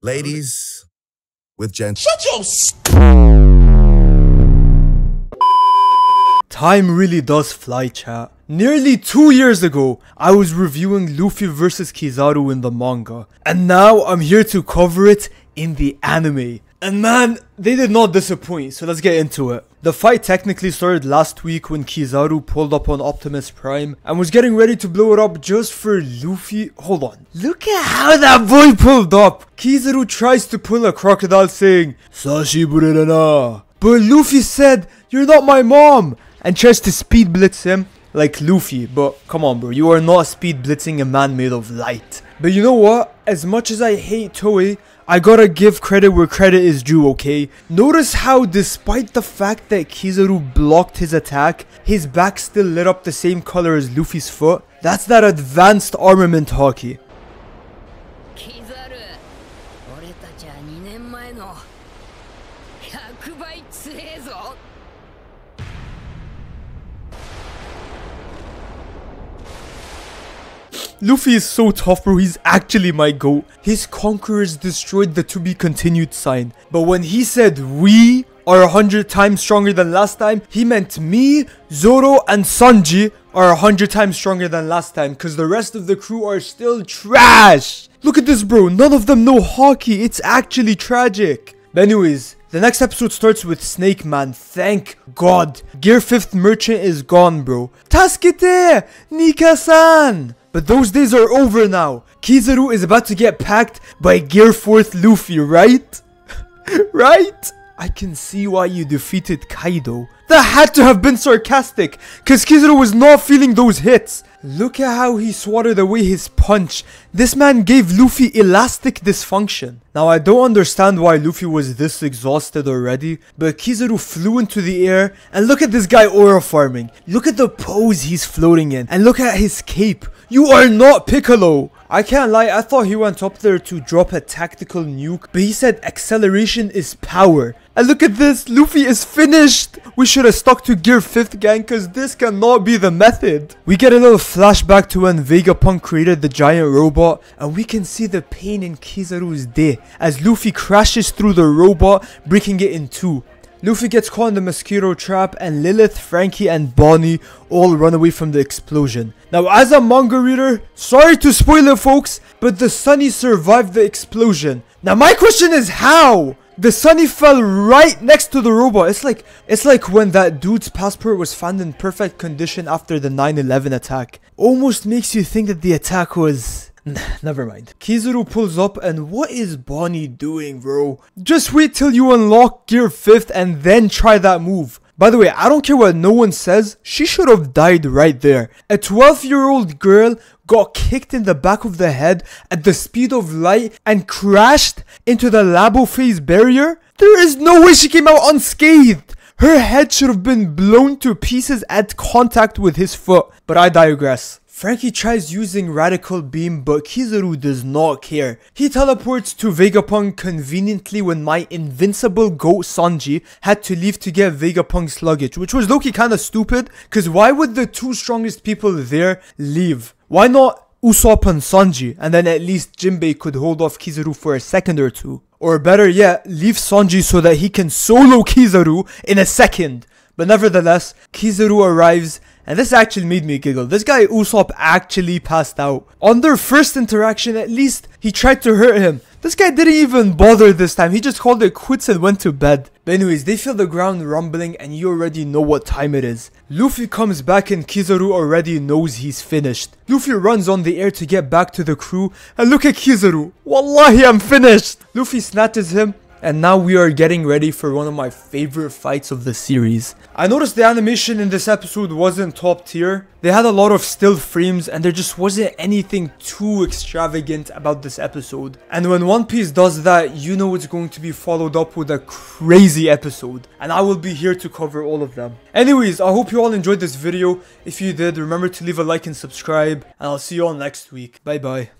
Ladies with gents. Shut your Time really does fly, chat. Nearly 2 years ago, I was reviewing Luffy vs Kizaru in the manga, and now I'm here to cover it in the anime. And man, they did not disappoint, so let's get into it. The fight technically started last week when Kizaru pulled up on Optimus Prime and was getting ready to blow it up just for Luffy. Hold on. Look at how that boy pulled up. Kizaru tries to pull a crocodile saying, "Sashi burena." But Luffy said, "You're not my mom," and tries to speed blitz him like Luffy. But come on bro, you are not speed blitzing a man made of light. But you know what? As much as I hate Toei, I gotta give credit where credit is due, okay? Notice how despite the fact that Kizaru blocked his attack, his back still lit up the same color as Luffy's foot. That's that advanced armament hockey. Kizaru, 俺たちは2年前の100倍強えぞ。 Luffy is so tough bro, he's actually my goat. His conquerors destroyed the to be continued sign. But when he said we are 100 times stronger than last time, he meant me, Zoro and Sanji are 100 times stronger than last time, because the rest of the crew are still trash. Look at this bro, none of them know hockey, it's actually tragic. But anyways, the next episode starts with Snake Man, thank God. Gear 5th merchant is gone bro. Tasukete! Nika-san! But those days are over now. Kizaru is about to get packed by Gear 4th Luffy, right? Right? I can see why you defeated Kaido. That had to have been sarcastic, cause Kizaru was not feeling those hits. Look at how he swatted away his punch. This man gave Luffy elastic dysfunction. Now I don't understand why Luffy was this exhausted already, but Kizaru flew into the air, and look at this guy aura farming. Look at the pose he's floating in, and look at his cape. You are not Piccolo! I can't lie, I thought he went up there to drop a tactical nuke, but he said acceleration is power. And look at this, Luffy is finished! We should have stuck to Gear 5th gang, cause this cannot be the method. We get a little flashback to when Vegapunk created the giant robot, and we can see the pain in Kizaru's day as Luffy crashes through the robot, breaking it in two. Luffy gets caught in the mosquito trap, and Lilith, Frankie and Bonnie all run away from the explosion. Now as a manga reader, sorry to spoil it folks, but the Sunny survived the explosion. Now my question is how? The Sunny fell right next to the robot. It's like when that dude's passport was found in perfect condition after the 9/11 attack. Almost makes you think that the attack was... Never mind. Kizaru pulls up, and what is Bonnie doing bro? Just wait till you unlock Gear 5th and then try that move. By the way, I don't care what no one says, she should have died right there. A 12-year-old girl got kicked in the back of the head at the speed of light and crashed into the labo phase barrier? There is no way she came out unscathed. Her head should have been blown to pieces at contact with his foot. But I digress. Frankie tries using Radical Beam, but Kizaru does not care. He teleports to Vegapunk conveniently when my invincible goat Sanji had to leave to get Vegapunk's luggage, which was low-key kinda stupid, cause why would the two strongest people there leave? Why not Usopp and Sanji, and then at least Jinbei could hold off Kizaru for a second or two? Or better yet, leave Sanji so that he can solo Kizaru in a second. But nevertheless, Kizaru arrives, and this actually made me giggle. This guy Usopp actually passed out. On their first interaction, at least, he tried to hurt him. This guy didn't even bother this time. He just called it quits and went to bed. But anyways, they feel the ground rumbling, and you already know what time it is. Luffy comes back, and Kizaru already knows he's finished. Luffy runs on the air to get back to the crew, and look at Kizaru. Wallahi, I'm finished. Luffy snatches him. And now we are getting ready for one of my favorite fights of the series. I noticed the animation in this episode wasn't top tier. They had a lot of still frames and there just wasn't anything too extravagant about this episode. And when One Piece does that, you know it's going to be followed up with a crazy episode. And I will be here to cover all of them. Anyways, I hope you all enjoyed this video. If you did, remember to leave a like and subscribe. And I'll see you all next week. Bye bye.